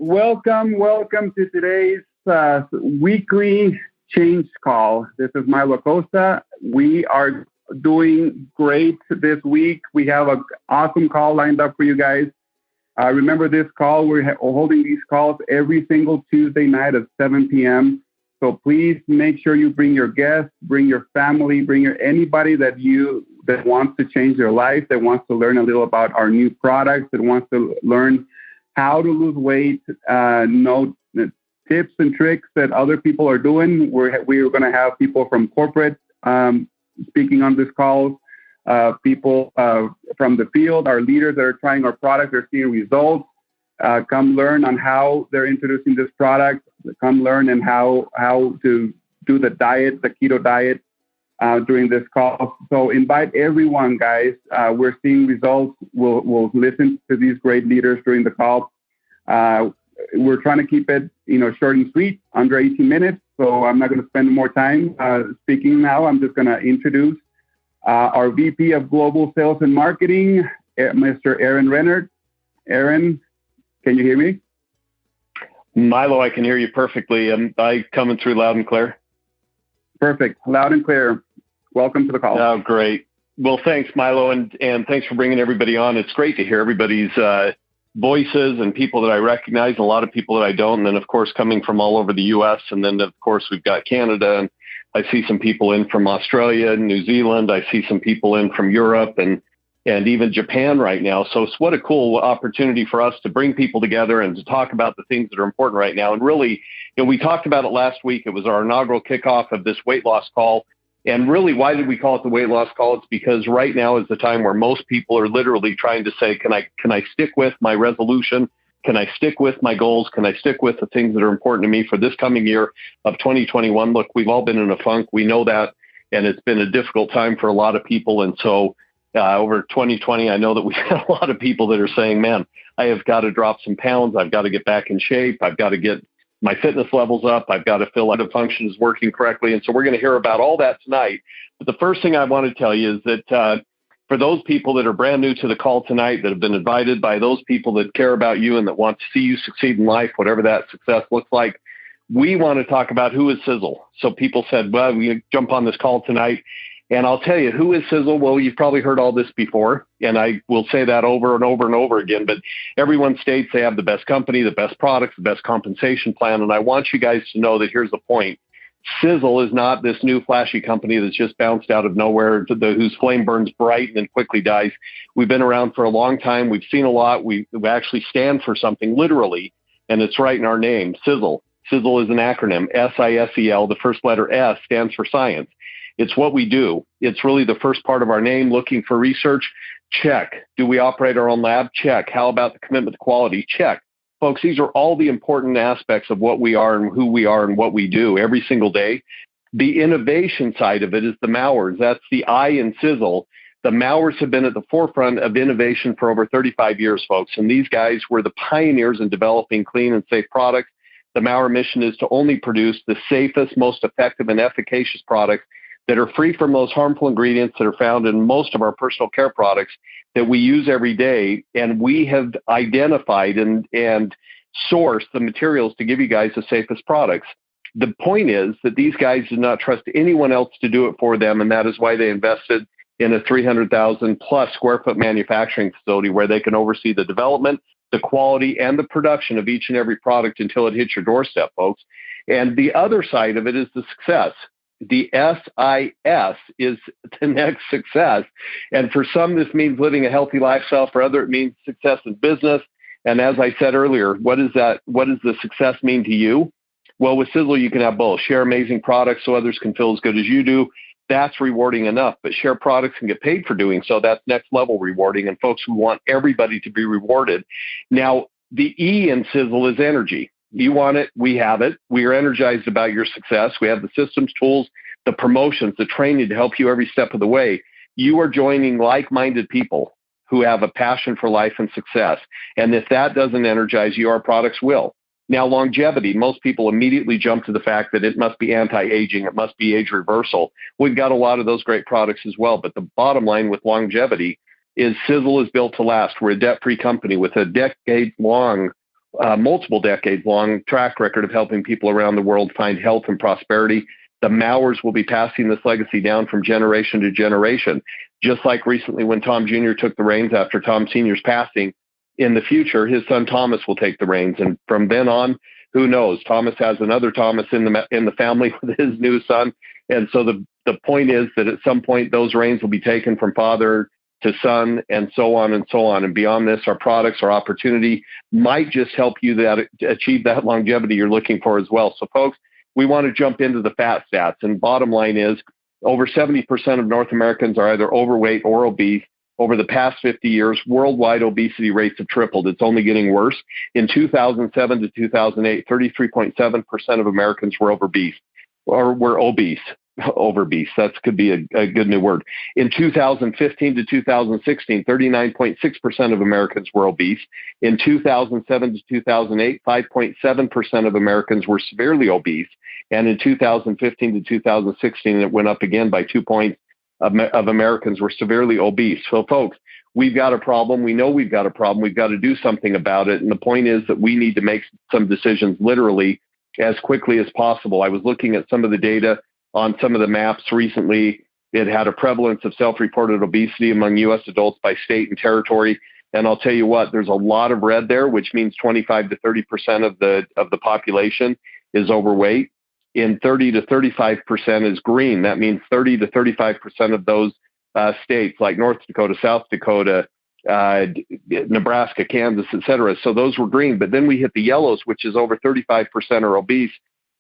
welcome to today's weekly change call. This is Milo Costa. We are doing great this week. We have an awesome call lined up for you guys. Remember this call, we're holding these calls every single Tuesday night at 7 p.m. So please make sure you bring your guests, bring your family, anybody that wants to change their life, that wants to learn a little about our new products, that wants to learn how to lose weight, know the tips and tricks that other people are doing. We're going to have people from corporate speaking on this call, people from the field, our leaders that are trying our product, they're seeing results. Come learn on how they're introducing this product. Come learn and how to do the diet, the keto diet during this call. So invite everyone, guys. We're seeing results. We'll listen to these great leaders during the call. We're trying to keep it, short and sweet, under 18 minutes. So I'm not going to spend more time speaking now. I'm just going to introduce our VP of Global Sales and Marketing, Mr. Aaron Rennert. Aaron, can you hear me? Milo, I can hear you perfectly. Am I coming through loud and clear? Perfect. Loud and clear. Welcome to the call. Oh, great. Well, thanks, Milo, and thanks for bringing everybody on. It's great to hear everybody's voices and people that I recognize, and a lot of people that I don't. And then, of course, coming from all over the U.S. And then, of course, we've got Canada. And I see some people in from Australia and New Zealand. I see some people in from Europe and even Japan right now. So it's what a cool opportunity for us to bring people together and to talk about the things that are important right now. And really, we talked about it last week. It was our inaugural kickoff of this weight loss call. And really, why did we call it the weight loss call? It's because right now is the time where most people are literally trying to say, can I stick with my resolution? Can I stick with my goals? Can I stick with the things that are important to me for this coming year of 2021? Look, we've all been in a funk. We know that. And it's been a difficult time for a lot of people. And so over 2020, I know that we have a lot of people that are saying, man, I have got to drop some pounds. I've got to get back in shape. I've got to get my fitness levels up. I've got to feel like the function is working correctly. And so we're going to hear about all that tonight. But the first thing I want to tell you is that for those people that are brand new to the call tonight, that have been invited by those people that care about you and that want to see you succeed in life, whatever that success looks like, we want to talk about who is Sizzle. So people said, well, we jump on this call tonight. And I'll tell you, who is Sizzle? Well, you've probably heard all this before, and I will say that over and over and over again, but everyone states they have the best company, the best products, the best compensation plan, and I want you guys to know that here's the point. Sizzle is not this new flashy company that's just bounced out of nowhere, whose flame burns bright and then quickly dies. We've been around for a long time. We've seen a lot. We actually stand for something literally, and it's right in our name, Sizzle. Sizzle is an acronym, SISEL. The first letter S stands for science. It's what we do. It's really the first part of our name. Looking for research? Check. Do we operate our own lab? Check. How about the commitment to quality? Check. Folks, these are all the important aspects of what we are and who we are and what we do every single day. The innovation side of it is the Mowers. That's the I in Sizzle. The Mowers have been at the forefront of innovation for over 35 years, folks. And these guys were the pioneers in developing clean and safe products. The Maurer mission is to only produce the safest, most effective, and efficacious products that are free from those harmful ingredients that are found in most of our personal care products that we use every day. And we have identified and sourced the materials to give you guys the safest products. The point is that these guys did not trust anyone else to do it for them, and that is why they invested in a 300,000 plus square foot manufacturing facility where they can oversee the development, the quality, and the production of each and every product until it hits your doorstep, folks. And the other side of it is the success. The SIS is the next success. And for some, this means living a healthy lifestyle. For others, it means success in business. And as I said earlier, what is that? What does the success mean to you? Well, with Sizzle, you can have both. Share amazing products so others can feel as good as you do. That's rewarding enough. But share products and get paid for doing so. That's next level rewarding. And folks, we want everybody to be rewarded. Now, the E in Sizzle is energy. You want it, we have it. We are energized about your success. We have the systems, tools, the promotions, the training to help you every step of the way. You are joining like-minded people who have a passion for life and success. And if that doesn't energize you, our products will. Now, longevity, most people immediately jump to the fact that it must be anti-aging, it must be age reversal. We've got a lot of those great products as well. But the bottom line with longevity is Sizzle is built to last. We're a debt-free company with a decade-long multiple decades long track record of helping people around the world find health and prosperity. The Mowers will be passing this legacy down from generation to generation. Just like recently when Tom Jr. took the reins after Tom Sr.'s passing, in the future, his son Thomas will take the reins. And from then on, who knows? Thomas has another Thomas in the family with his new son. And so the point is that at some point, those reins will be taken from father to son, and so on and so on. And beyond this, our products, our opportunity might just help you achieve that longevity you're looking for as well. So folks, we want to jump into the fat stats. And bottom line is over 70% of North Americans are either overweight or obese. Over the past 50 years, worldwide obesity rates have tripled. It's only getting worse. In 2007 to 2008, 33.7% of Americans were obese. Overbeast. That could be a good new word. In 2015 to 2016, 39.6% of Americans were obese. In 2007 to 2008, 5.7% of Americans were severely obese. And in 2015 to 2016, it went up again by 2 points of Americans were severely obese. So folks, we've got a problem. We know we've got a problem. We've got to do something about it. And the point is that we need to make some decisions literally as quickly as possible. I was looking at some of the data on some of the maps recently. It had a prevalence of self-reported obesity among U.S. adults by state and territory. And I'll tell you what, there's a lot of red there, which means 25 to 30% of the population is overweight. In 30 to 35% is green. That means 30 to 35% of those states like North Dakota, South Dakota, Nebraska, Kansas, et cetera. So those were green. But then we hit the yellows, which is over 35% are obese.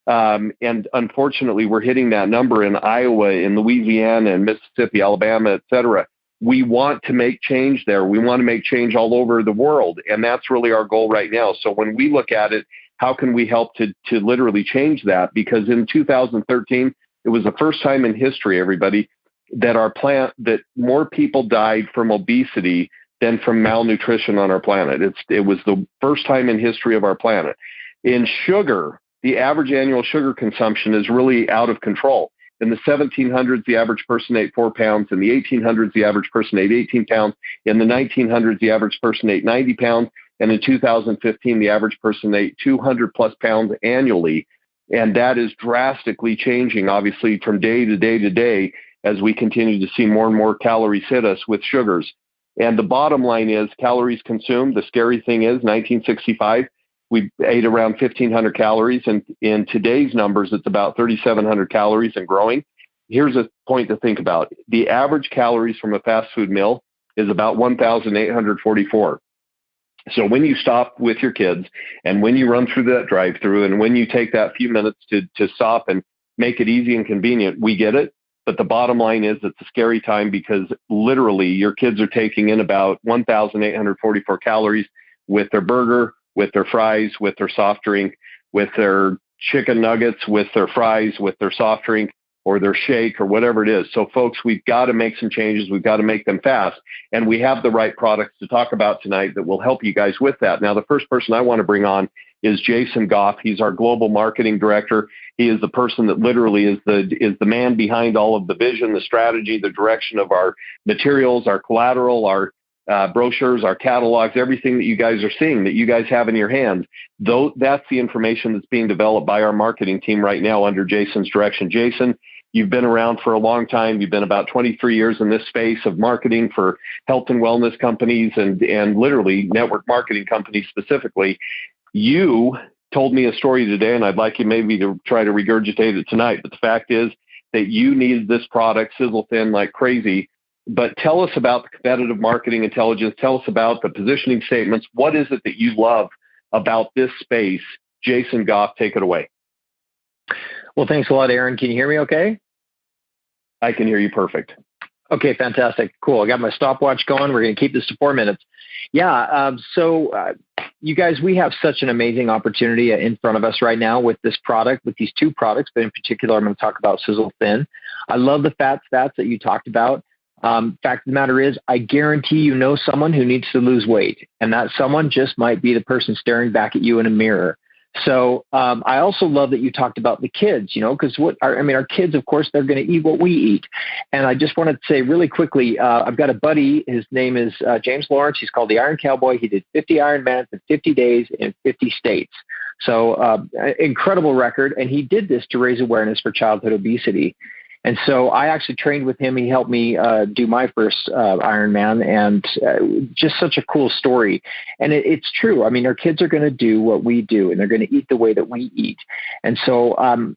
And unfortunately, we're hitting that number in Iowa, in Louisiana, and Mississippi, Alabama, et cetera. We want to make change there. We want to make change all over the world. And that's really our goal right now. So when we look at it, how can we help to literally change that? Because in 2013, it was the first time in history, everybody, that more people died from obesity than from malnutrition on our planet. It was the first time in history of our planet. In sugar, the average annual sugar consumption is really out of control. In the 1700s, the average person ate 4 pounds. In the 1800s, the average person ate 18 pounds. In the 1900s, the average person ate 90 pounds. And in 2015, the average person ate 200 plus pounds annually. And that is drastically changing, obviously, from day to day to day, as we continue to see more and more calories hit us with sugars. And the bottom line is calories consumed. The scary thing is 1965, we ate around 1,500 calories. And in today's numbers, it's about 3,700 calories and growing. Here's a point to think about. The average calories from a fast food meal is about 1,844. So when you stop with your kids and when you run through that drive-through and when you take that few minutes to stop and make it easy and convenient, we get it. But the bottom line is it's a scary time because literally your kids are taking in about 1,844 calories with their burger, with their fries, with their soft drink, with their chicken nuggets, with their fries, with their soft drink, or their shake, or whatever it is. So folks, we've got to make some changes. We've got to make them fast. And we have the right products to talk about tonight that will help you guys with that. Now, the first person I want to bring on is Jason Goff. He's our global marketing director. He is the person that literally is the man behind all of the vision, the strategy, the direction of our materials, our collateral, our brochures, our catalogs, everything that you guys are seeing, that you guys have in your hands. Though that's the information that's being developed by our marketing team right now under Jason's direction. Jason, you've been around for a long time. You've been about 23 years in this space of marketing for health and wellness companies and literally network marketing companies specifically. You told me a story today, and I'd like you maybe to try to regurgitate it tonight. But the fact is that you need this product, SiselTHIN, like crazy. But tell us about the competitive marketing intelligence. Tell us about the positioning statements. What is it that you love about this space? Jason Goff, take it away. Well, thanks a lot, Aaron. Can you hear me okay? I can hear you perfect. Okay, fantastic. Cool. I got my stopwatch going. We're going to keep this to 4 minutes. Yeah. So you guys, we have such an amazing opportunity in front of us right now with this product, with these two products, but in particular, I'm going to talk about SiselTHIN. I love the fat stats that you talked about. Fact of the matter is, I guarantee you know someone who needs to lose weight, and that someone just might be the person staring back at you in a mirror. So I also love that you talked about the kids, because our kids, of course, they're going to eat what we eat. And I just wanted to say really quickly, I've got a buddy. His name is James Lawrence. He's called the Iron Cowboy. He did 50 Ironmans in 50 days in 50 states. So incredible record. And he did this to raise awareness for childhood obesity. And so I actually trained with him. He helped me do my first Ironman, and just such a cool story. And it's true. I mean, our kids are going to do what we do, and they're going to eat the way that we eat. And so,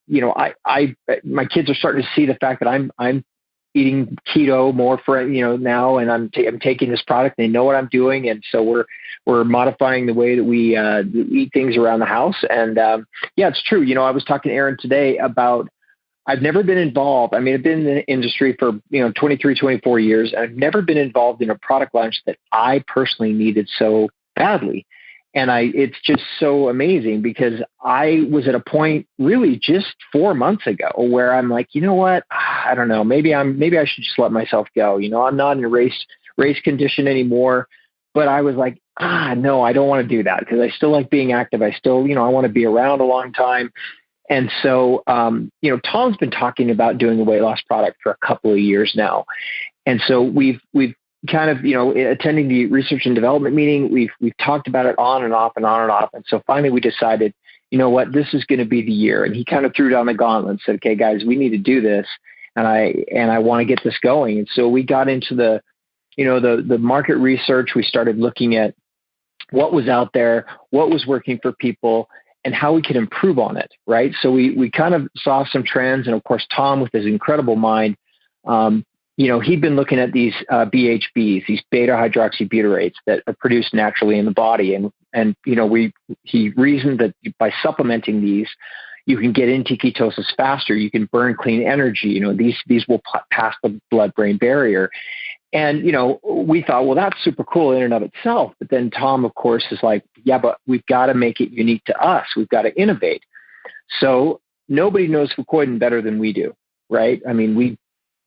my kids are starting to see the fact that I'm eating keto more for now, and I'm taking this product. They know what I'm doing, and so we're modifying the way that we eat things around the house. And it's true. I was talking to Aaron today about. I've never been involved. I mean, I've been in the industry for 23, 24 years. And I've never been involved in a product launch that I personally needed so badly. And it's just so amazing, because I was at a point really just 4 months ago where I'm like, you know what? I don't know. Maybe I should just let myself go. I'm not in a race condition anymore. But I was like, no, I don't want to do that, because I still like being active. I still, I want to be around a long time. And so, Tom's been talking about doing a weight loss product for a couple of years now. And so we've kind of, attending the research and development meeting, we've talked about it on and off and on and off. And so finally we decided, you know what, this is going to be the year. And he kind of threw down the gauntlet and said, okay, guys, we need to do this. And I want to get this going. And so we got into the market research. We started looking at what was out there, what was working for people, and how we could improve on it, right? So we kind of saw some trends. And of course, Tom, with his incredible mind, he'd been looking at these BHBs, these beta hydroxybutyrates that are produced naturally in the body. And he reasoned that by supplementing these, you can get into ketosis faster. You can burn clean energy. These will pass the blood-brain barrier. And, we thought, well, that's super cool in and of itself. But then Tom, of course, is like, yeah, but we've got to make it unique to us. We've got to innovate. So nobody knows fucoidan better than we do, right? I mean, we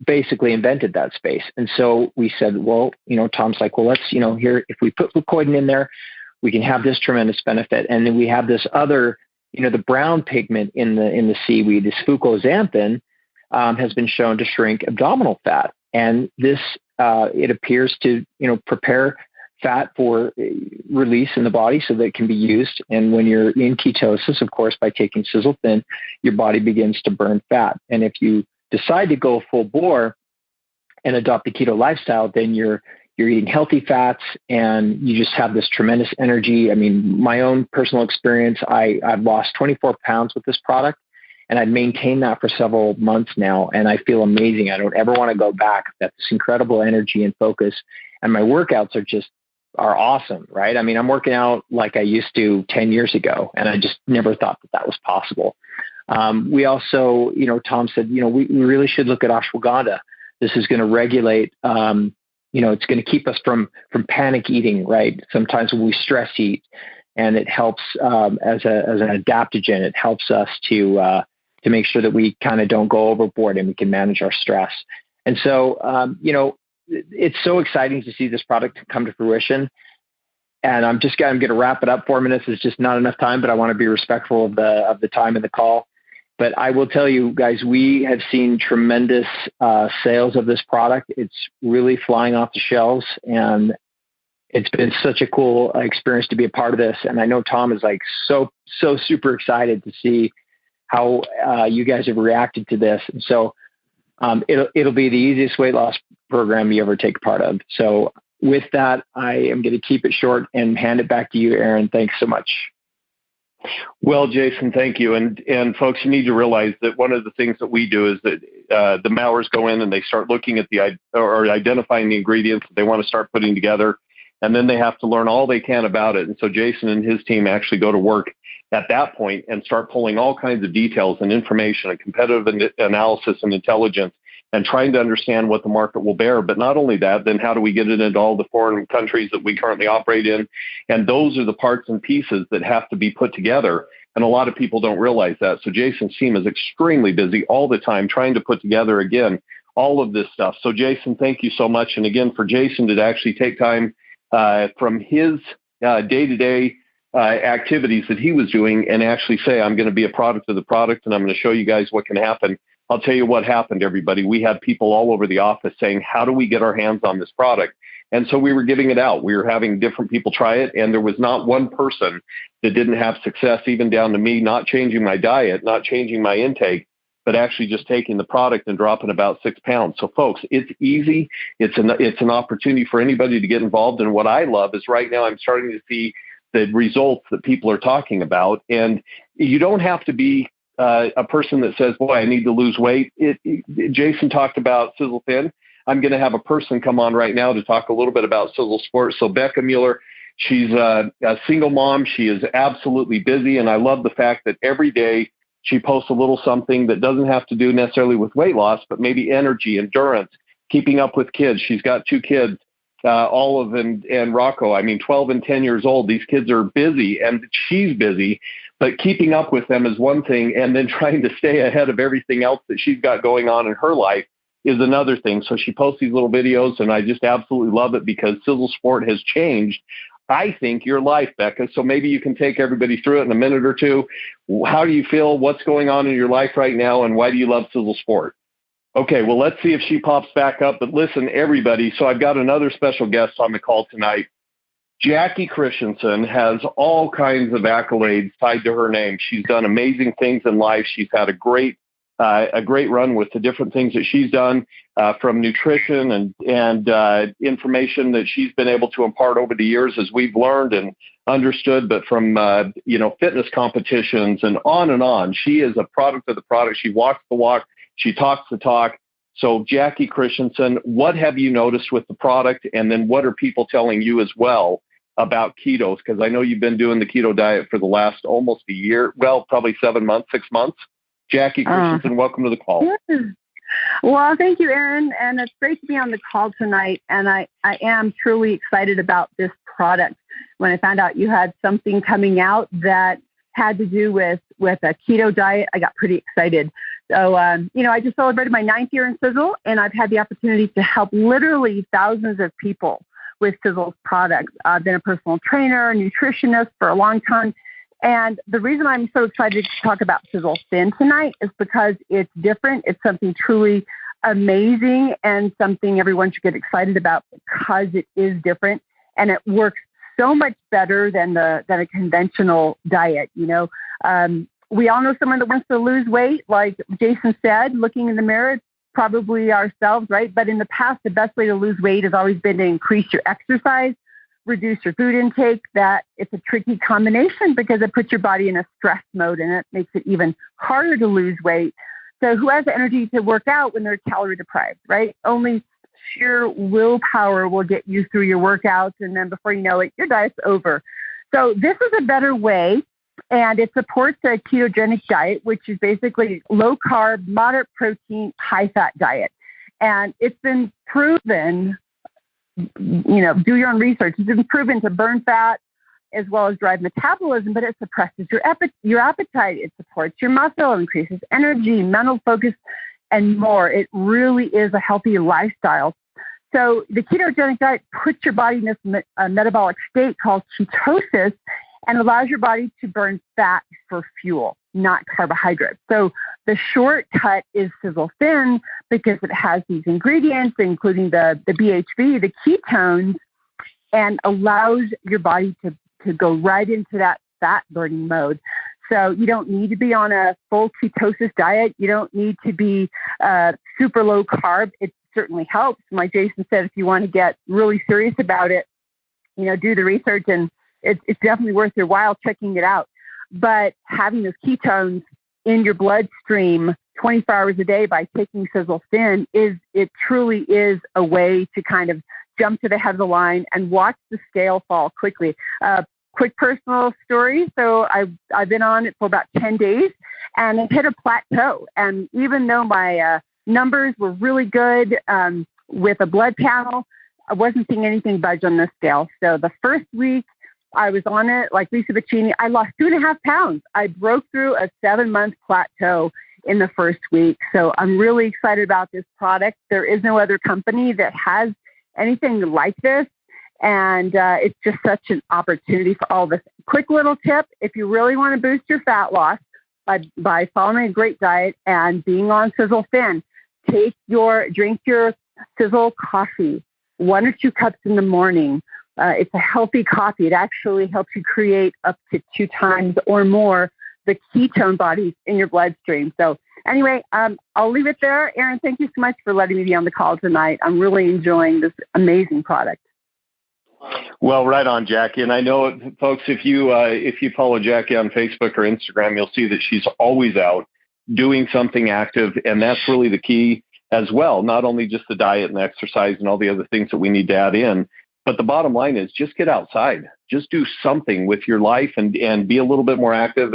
basically invented that space. And so we said, well, Tom's like, well, let's, here, if we put fucoidan in there, we can have this tremendous benefit. And then we have this other, the brown pigment in the seaweed, this fucoxanthin, has been shown to shrink abdominal fat. And this, it appears to, prepare fat for release in the body so that it can be used. And when you're in ketosis, of course, by taking SiselTHIN, your body begins to burn fat. And if you decide to go full bore and adopt the keto lifestyle, then you're eating healthy fats and you just have this tremendous energy. I mean, my own personal experience, I've lost 24 pounds with this product. And I've maintained that for several months now, and I feel amazing. I don't ever want to go back. That's this incredible energy and focus. And my workouts are awesome, right? I mean, I'm working out like I used to 10 years ago, and I just never thought that was possible. We also, Tom said, we really should look at ashwagandha. This is going to regulate, it's going to keep us from panic eating, right? Sometimes when we stress eat, and it helps as an adaptogen. It helps us to make sure that we kind of don't go overboard and we can manage our stress. And so, it's so exciting to see this product come to fruition. And I'm going to wrap it up. 4 minutes is just not enough time, but I want to be respectful of the time in the call. But I will tell you guys, we have seen tremendous sales of this product. It's really flying off the shelves, and it's been such a cool experience to be a part of this. And I know Tom is like so super excited to see how you guys have reacted to this. And so it'll be the easiest weight loss program you ever take part of. So with that, I am going to keep it short and hand it back to you, Aaron. Thanks so much. Well, Jason, thank you. And folks, you need to realize that one of the things that we do is that the Mowers go in and they start looking at or identifying the ingredients that they want to start putting together. And then they have to learn all they can about it. And so Jason and his team actually go to work at that point and start pulling all kinds of details and information and competitive analysis and intelligence and trying to understand what the market will bear. But not only that, then how do we get it into all the foreign countries that we currently operate in? And those are the parts and pieces that have to be put together. And a lot of people don't realize that. So Jason's team is extremely busy all the time trying to put together, again, all of this stuff. So Jason, thank you so much. And again, for Jason to actually take time from his day-to-day activities that he was doing and actually say, I'm going to be a product of the product and I'm going to show you guys what can happen. I'll tell you what happened, everybody. We had people all over the office saying, how do we get our hands on this product? And so we were giving it out. We were having different people try it. And there was not one person that didn't have success, even down to me not changing my diet, not changing my intake, but actually just taking the product and dropping about 6 pounds. So folks, it's easy. It's an opportunity for anybody to get involved. And what I love is right now I'm starting to see the results that people are talking about. And you don't have to be a person that says, boy, I need to lose weight. Jason talked about SiselTHIN. I'm going to have a person come on right now to talk a little bit about Sizzle Sport. So Becca Mueller, she's a single mom. She is absolutely busy. And I love the fact that every day she posts a little something that doesn't have to do necessarily with weight loss, but maybe energy, endurance, keeping up with kids. She's got 2 kids, Olive and Rocco. I mean, 12 and 10 years old. These kids are busy and she's busy, but keeping up with them is one thing. And then trying to stay ahead of everything else that she's got going on in her life is another thing. So she posts these little videos and I just absolutely love it because Sizzle Sport has changed, I think, your life, Becca. So maybe you can take everybody through it in a minute or two. How do you feel? What's going on in your life right now? And why do you love Sizzle Sport? Okay, well, let's see if she pops back up. But listen, everybody, so I've got another special guest on the call tonight. Jackie Christensen has all kinds of accolades tied to her name. She's done amazing things in life. She's had a great run with the different things that she's done, from nutrition and information that she's been able to impart over the years as we've learned and understood, but from, fitness competitions and on and on. She is a product of the product. She walks the walk. She talks the talk. So Jackie Christensen, what have you noticed with the product? And then what are people telling you as well about ketos? Because I know you've been doing the keto diet for the last almost a year. Well, probably 7 months, 6 months. Jackie Christensen, welcome to the call. Well, thank you, Aaron. And it's great to be on the call tonight. And I am truly excited about this product. When I found out you had something coming out that had to do with a keto diet, I got pretty excited. So, I just celebrated my 9th year in Sizzle, and I've had the opportunity to help literally thousands of people with Sizzle's products. I've been a personal trainer, a nutritionist for a long time. And the reason I'm so excited to talk about SiselTHIN tonight is because it's different. It's something truly amazing and something everyone should get excited about because it is different and it works so much better than a conventional diet. We all know someone that wants to lose weight, like Jason said, looking in the mirror, probably ourselves, right? But in the past, the best way to lose weight has always been to increase your exercise, reduce your food intake. That it's a tricky combination because it puts your body in a stress mode and it makes it even harder to lose weight. So who has the energy to work out when they're calorie deprived, right? Only sheer willpower will get you through your workouts. And then before you know it, your diet's over. So this is a better way. And it supports a ketogenic diet, which is basically low carb, moderate protein, high fat diet. And it's been proven, do your own research. It's been proven to burn fat as well as drive metabolism, but it suppresses your appetite. It supports your muscle, increases energy, mental focus, and more. It really is a healthy lifestyle. So the ketogenic diet puts your body in this metabolic state called ketosis and allows your body to burn fat for fuel, not carbohydrates. So the shortcut is SiselTHIN because it has these ingredients, including the BHB, the ketones, and allows your body to go right into that fat burning mode. So you don't need to be on a full ketosis diet. You don't need to be super low carb. It certainly helps. Like Jason said, if you want to get really serious about it, do the research, and it's definitely worth your while checking it out. But having those ketones in your bloodstream 24 hours a day by taking SiselTHIN it truly is a way to kind of jump to the head of the line and watch the scale fall quickly. Quick personal story. So I've been on it for about 10 days and it hit a plateau. And even though my numbers were really good with a blood panel, I wasn't seeing anything budge on the scale. So the first week I was on it, like Lisa Bacchini, I lost 2.5 pounds. I broke through a 7-month plateau in the first week. So I'm really excited about this product. There is no other company that has anything like this. And it's just such an opportunity for all of us. Quick little tip, if you really want to boost your fat loss by following a great diet and being on SiselTHIN, drink your Sizzle coffee, 1 or 2 cups in the morning. It's a healthy coffee. It actually helps you create up to 2 times or more the ketone bodies in your bloodstream. So anyway, I'll leave it there. Aaron, thank you so much for letting me be on the call tonight. I'm really enjoying this amazing product. Well, right on, Jackie. And I know, folks, if you follow Jackie on Facebook or Instagram, you'll see that she's always out doing something active. And that's really the key as well. Not only just the diet and the exercise and all the other things that we need to add in, but the bottom line is just get outside, just do something with your life and be a little bit more active.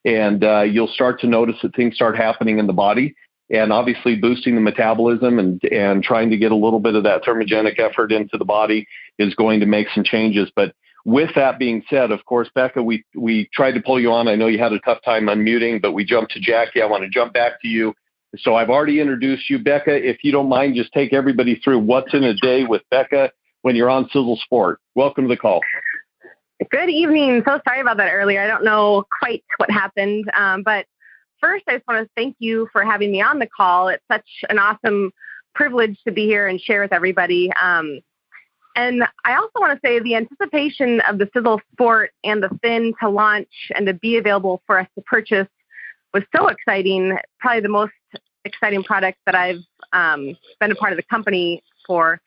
And you'll start to notice that things start happening in the body. And obviously boosting the metabolism and trying to get a little bit of that thermogenic effort into the body is going to make some changes. But with that being said, of course, Becca, we tried to pull you on. I know you had a tough time unmuting, but we jumped to Jackie. I want to jump back to you. So I've already introduced you, Becca. If you don't mind, just take everybody through what's in a day with Becca when you're on Sizzle Sport. Welcome to the call. Good evening. So sorry about that earlier. I don't know quite what happened, but first, I just want to thank you for having me on the call. It's such an awesome privilege to be here and share with everybody. And I also want to say the anticipation of the Sizzle Sport and the Thin to launch and to be available for us to purchase was so exciting. Probably the most exciting product that I've been a part of the company for.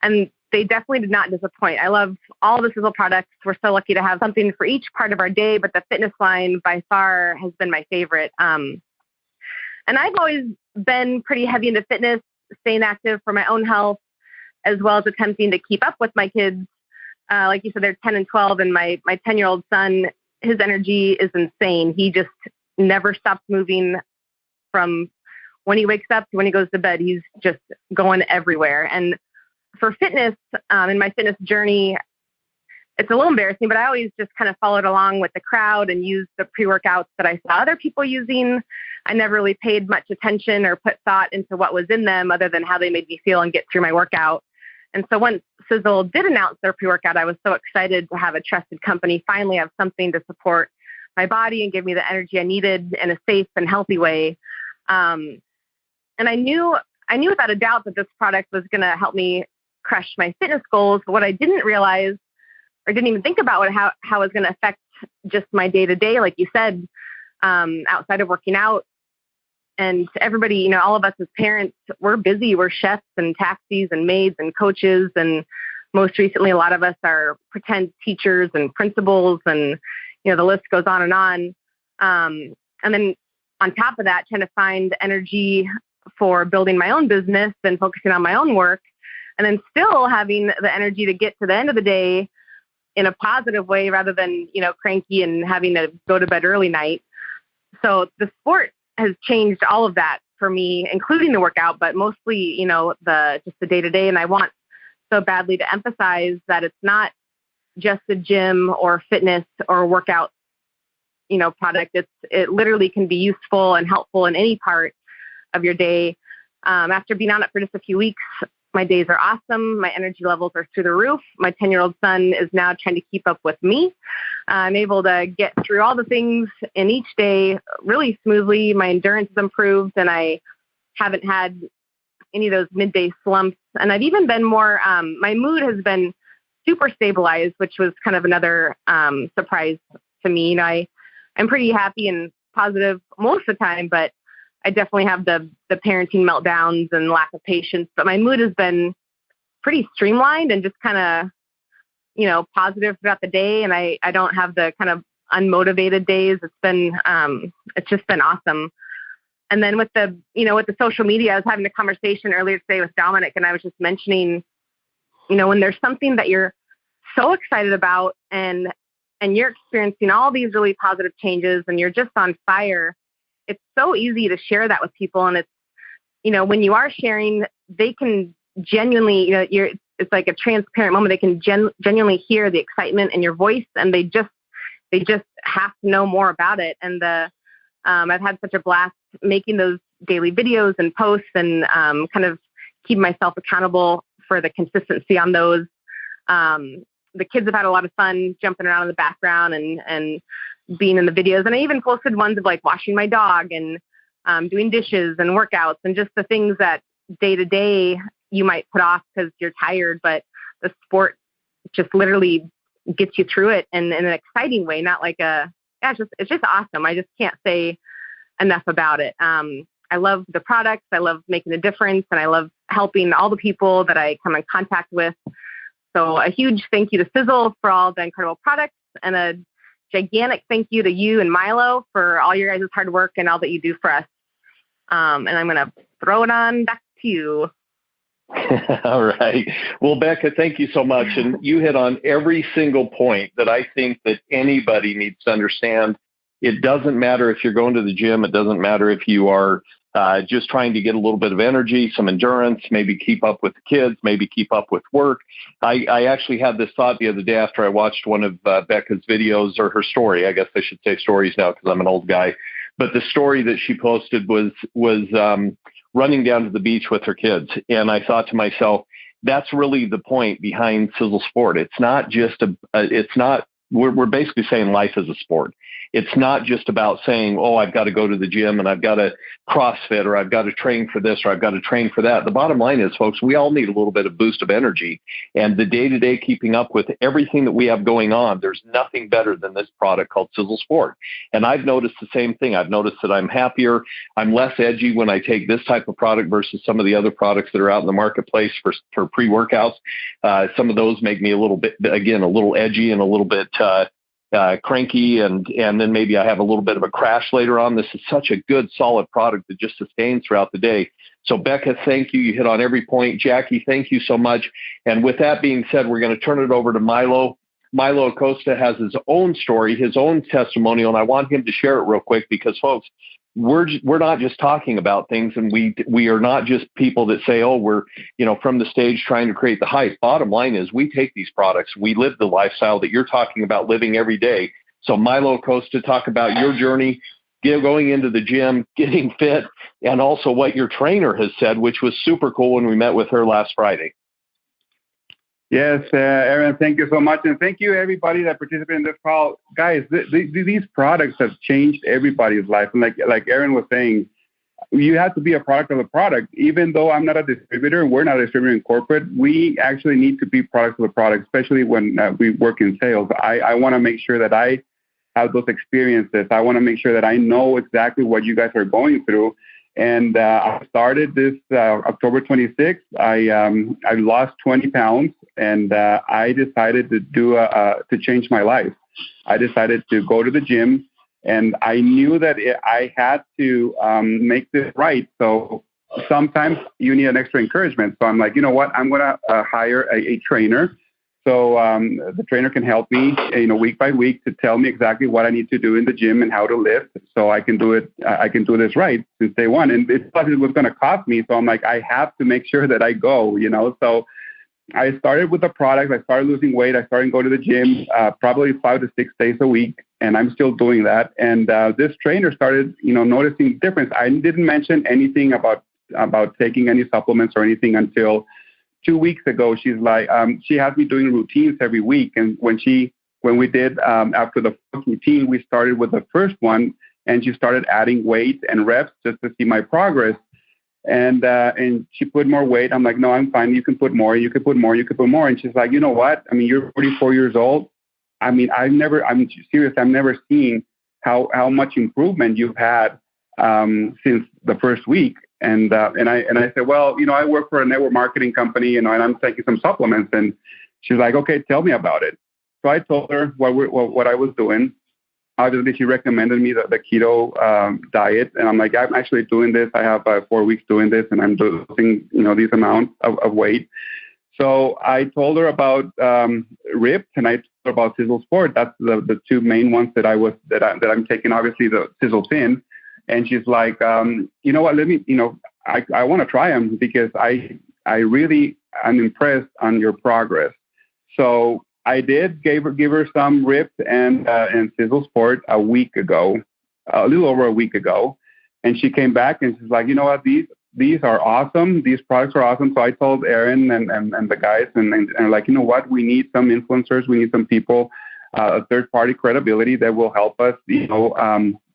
And they definitely did not disappoint. I love all the Sizzle products. We're so lucky to have something for each part of our day, but the fitness line by far has been my favorite. And I've always been pretty heavy into fitness, staying active for my own health, as well as attempting to keep up with my kids. Like you said, they're 10 and 12, and my 10-year-old son, his energy is insane. He just never stops moving from when he wakes up to when he goes to bed. He's just going everywhere. And for fitness, in my fitness journey, it's a little embarrassing, but I always just kind of followed along with the crowd and used the pre-workouts that I saw other people using. I never really paid much attention or put thought into what was in them other than how they made me feel and get through my workout. And so once Sizzle did announce their pre-workout, I was so excited to have a trusted company finally have something to support my body and give me the energy I needed in a safe and healthy way. And I knew without a doubt that this product was going to help me crush my fitness goals. But what I didn't realize or didn't even think about how it was going to affect just my day-to-day, like you said, outside of working out. And everybody, all of us as parents, we're busy. We're chefs and taxis and maids and coaches. And most recently, a lot of us are pretend teachers and principals. And, the list goes on and on. And then on top of that, trying to find energy for building my own business and focusing on my own work. And then still having the energy to get to the end of the day in a positive way rather than, cranky and having to go to bed early night. So the sport has changed all of that for me, including the workout, but mostly, the day-to-day. And I want so badly to emphasize that it's not just a gym or fitness or workout, product. It literally can be useful and helpful in any part of your day. After being on it for just a few weeks, my days are awesome. My energy levels are through the roof. My 10-year-old son is now trying to keep up with me. I'm able to get through all the things in each day really smoothly. My endurance has improved, and I haven't had any of those midday slumps. And I've even been more, my mood has been super stabilized, which was kind of another surprise to me. I'm pretty happy and positive most of the time, but I definitely have the parenting meltdowns and lack of patience, but my mood has been pretty streamlined and just kind of, positive throughout the day. And I don't have the kind of unmotivated days. It's just been awesome. And then with the social media, I was having a conversation earlier today with Dominic, and I was just mentioning, when there's something that you're so excited about and you're experiencing all these really positive changes and you're just on fire, it's so easy to share that with people. And it's, when you are sharing, they can genuinely, it's like a transparent moment. They can genuinely hear the excitement in your voice, and they just have to know more about it. And I've had such a blast making those daily videos and posts and kind of keep myself accountable for the consistency on those. The kids have had a lot of fun jumping around in the background and being in the videos. And I even posted ones of like washing my dog and doing dishes and workouts and just the things that day to day you might put off because you're tired, but the sport just literally gets you through it in an exciting way, not like it's just awesome. I just can't say enough about it. I love the products. I love making a difference, and I love helping all the people that I come in contact with. So a huge thank you to Sizzle for all the incredible products, and a gigantic thank you to you and Milo for all your guys' hard work and all that you do for us. And I'm going to throw it on back to you. All right. Well, Becca, thank you so much. And you hit on every single point that I think that anybody needs to understand. It doesn't matter if you're going to the gym. It doesn't matter if you are just trying to get a little bit of energy, some endurance, maybe keep up with the kids, maybe keep up with work. I actually had this thought the other day after I watched one of Becca's videos, or her story. I guess I should say stories now because I'm an old guy. But the story that she posted was running down to the beach with her kids. And I thought to myself, that's really the point behind Sizzle Sport. It's not just we're basically saying life is a sport. It's not just about saying, oh, I've got to go to the gym and I've got to CrossFit, or I've got to train for this, or I've got to train for that. The bottom line is, folks, we all need a little bit of boost of energy, and the day-to-day keeping up with everything that we have going on, there's nothing better than this product called Sizzle Sport. And I've noticed the same thing. I've noticed that I'm happier. I'm less edgy when I take this type of product versus some of the other products that are out in the marketplace for pre-workouts. Some of those make me a little bit, again, a little edgy and a little bit cranky, and then maybe I have a little bit of a crash later on. This is such a good, solid product that just sustains throughout the day. So Becca, thank you. You hit on every point. Jackie, thank you so much. And with that being said, we're going to turn it over to Milo. Milo Acosta has his own story, his own testimonial, and I want him to share it real quick because, folks, we're not just talking about things, and we are not just people that say, oh, we're, from the stage trying to create the hype. Bottom line is we take these products, we live the lifestyle that you're talking about living every day. So Milo Acosta, talk about your journey, going into the gym, getting fit, and also what your trainer has said, which was super cool when we met with her last Friday. Yes, Aaron, thank you so much. And thank you, everybody that participated in this call. Guys, these products have changed everybody's life. And like Aaron was saying, you have to be a product of a product. Even though I'm not a distributor, we're not a distributor in corporate, we actually need to be products of a product, especially when we work in sales. I want to make sure that I have those experiences. I want to make sure that I know exactly what you guys are going through. And I started this October 26th. I lost 20 pounds, and I decided to to change my life. I decided to go to the gym, and I knew that I had to make this right. So sometimes you need an extra encouragement. So I'm like, you know what? I'm going to hire a trainer. So the trainer can help me, week by week to tell me exactly what I need to do in the gym and how to lift, so I can do it. I can do this right since day one. And it was going to cost me, so I'm like, I have to make sure that I go. So I started with the product. I started losing weight. I started going to the gym probably 5 to 6 days a week, and I'm still doing that. And this trainer started, noticing difference. I didn't mention anything about taking any supplements or anything until 2 weeks ago. She's like, she has me doing routines every week. And when we did, after the first routine, we started with the first one, and she started adding weight and reps just to see my progress. And she put more weight. I'm like, no, I'm fine. You can put more. You can put more. You can put more. And she's like, you know what? I mean, you're 44 years old. I mean, I'm serious. I've never seen how much improvement you've had since the first week. And I said, well, I work for a network marketing company, and I'm taking some supplements. And she's like, okay, tell me about it. So I told her what I was doing. Obviously, she recommended me the keto diet, and I'm like, I'm actually doing this. I have 4 weeks doing this, and I'm losing, these amounts of weight. So I told her about RIP, and I told her about Sizzle Sport. That's the two main ones that I'm taking. Obviously, the SiselTHIN. And she's like, you know what, let me, I want to try them because I really am impressed on your progress. So I did give her some RIP and Sizzle Sport a week ago, a little over a week ago. And she came back and she's like, you know what, these are awesome. These products are awesome. So I told Aaron and the guys and like, you know what, we need some influencers. We need some people, a third party credibility that will help us,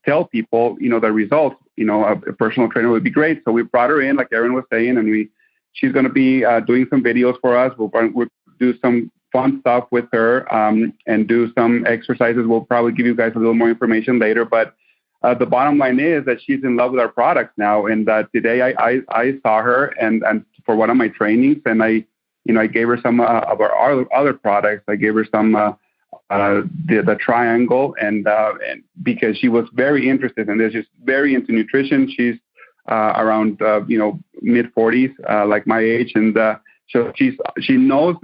tell people, the results. A personal trainer would be great. So we brought her in, like Aaron was saying, and she's going to be doing some videos for us. We'll do some fun stuff with her and do some exercises. We'll probably give you guys a little more information later. But the bottom line is that she's in love with our products now. And today I saw her and for one of my trainings, and I gave her some of our other products. I gave her some the triangle, and because she was very interested in this, just very into nutrition. She's around mid 40s, like my age, and so she knows.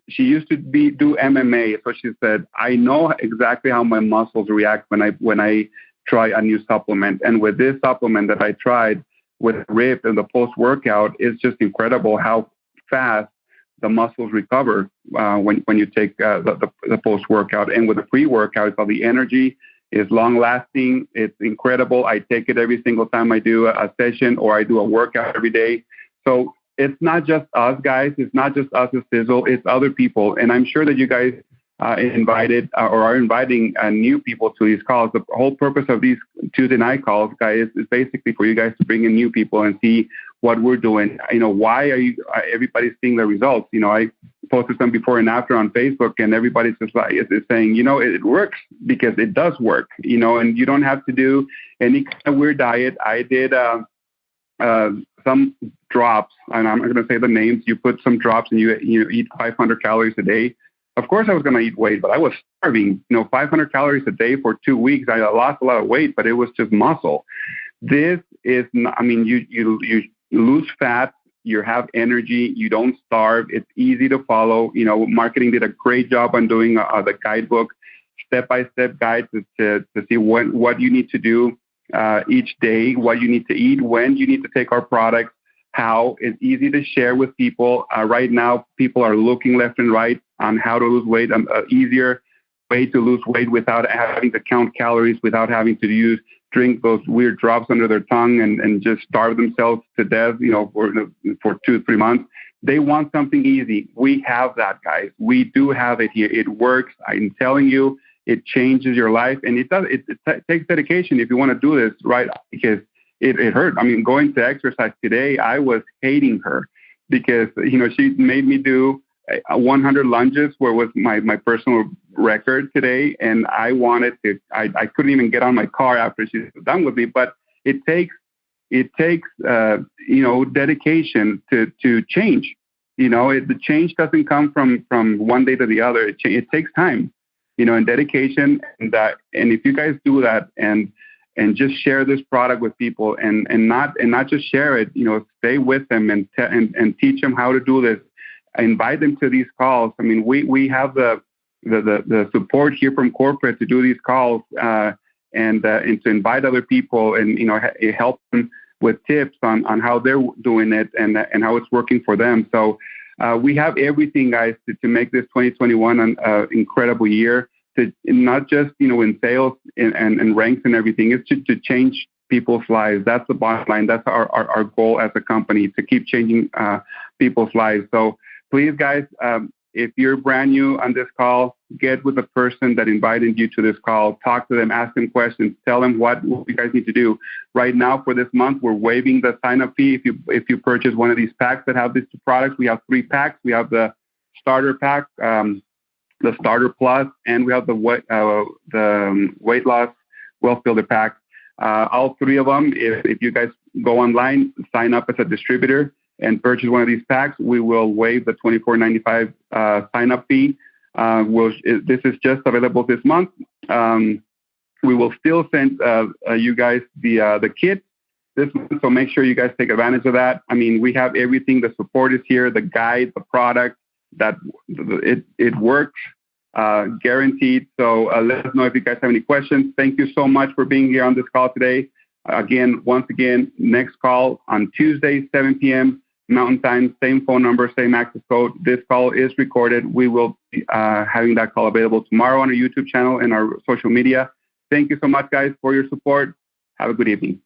She used to do MMA, so she said, I know exactly how my muscles react when I try a new supplement. And with this supplement that I tried with RIP and the post workout, it's just incredible how fast the muscles recover when you take the post workout. And with the pre workout, it's all the energy is long lasting. It's incredible. I take it every single time I do a session or I do a workout every day. So it's not just us guys. It's not just us as Sizzle. It's other people. And I'm sure that you guys invited or are inviting new people to these calls. The whole purpose of these Tuesday night calls, guys, is basically for you guys to bring in new people and see what we're doing. Why are everybody's seeing the results? I posted some before and after on Facebook, and everybody's just like, is saying, it works because it does work, and you don't have to do any kind of weird diet. I did some drops, and I'm not going to say the names. You put some drops and you eat 500 calories a day. Of course, I was going to eat weight, but I was starving. 500 calories a day for 2 weeks. I lost a lot of weight, but it was just muscle. This is not, you lose fat, you have energy, you don't starve. It's easy to follow. Marketing did a great job on doing the guidebook, step-by-step guide to see what you need to do each day, what you need to eat, when you need to take our products, how it's easy to share with people. Right now, people are looking left and right on how to lose weight, easier way to lose weight without having to count calories, without having to drink those weird drops under their tongue and just starve themselves to death, for 2 to 3 months. They want something easy. We have that, guys. We do have it here. It works. I'm telling you, it changes your life, and it does. It takes dedication if you want to do this, right? Because it hurt. Going to exercise today, I was hating her because, she made me do 100 lunges, where was my personal record today. And I wanted to, I couldn't even get on my car after she was done with me, but it takes dedication to change. The change doesn't come from one day to the other. It takes time, and dedication. And if you guys do that and just share this product with people and not just share it, stay with them and teach them how to do this. Invite them to these calls. We have the support here from corporate to do these calls and to invite other people and help them with tips on how they're doing it and how it's working for them. So we have everything, guys, to make this 2021 an incredible year. To not just in sales and ranks and everything. It's to change people's lives. That's the bottom line. That's our goal as a company, to keep changing people's lives. So please, guys, if you're brand new on this call, get with the person that invited you to this call. Talk to them, ask them questions, tell them what you guys need to do. Right now, for this month, we're waiving the sign-up fee. If you purchase one of these packs that have these 2 products, we have 3 packs. We have the starter pack, the starter plus, and we have the weight loss wealth builder pack. All 3 of them, if you guys go online, sign up as a distributor and purchase one of these packs, we will waive the $24.95 sign-up fee. This is just available this month. We will still send you guys the kit this month, so make sure you guys take advantage of that. We have everything. The support is here, the guide, the product, that it works, guaranteed. So let us know if you guys have any questions. Thank you so much for being here on this call today. Once again, next call on Tuesday, 7 p.m. Mountain Time, same phone number, same access code. This call is recorded. We will be having that call available tomorrow on our YouTube channel and our social media. Thank you so much, guys, for your support. Have a good evening.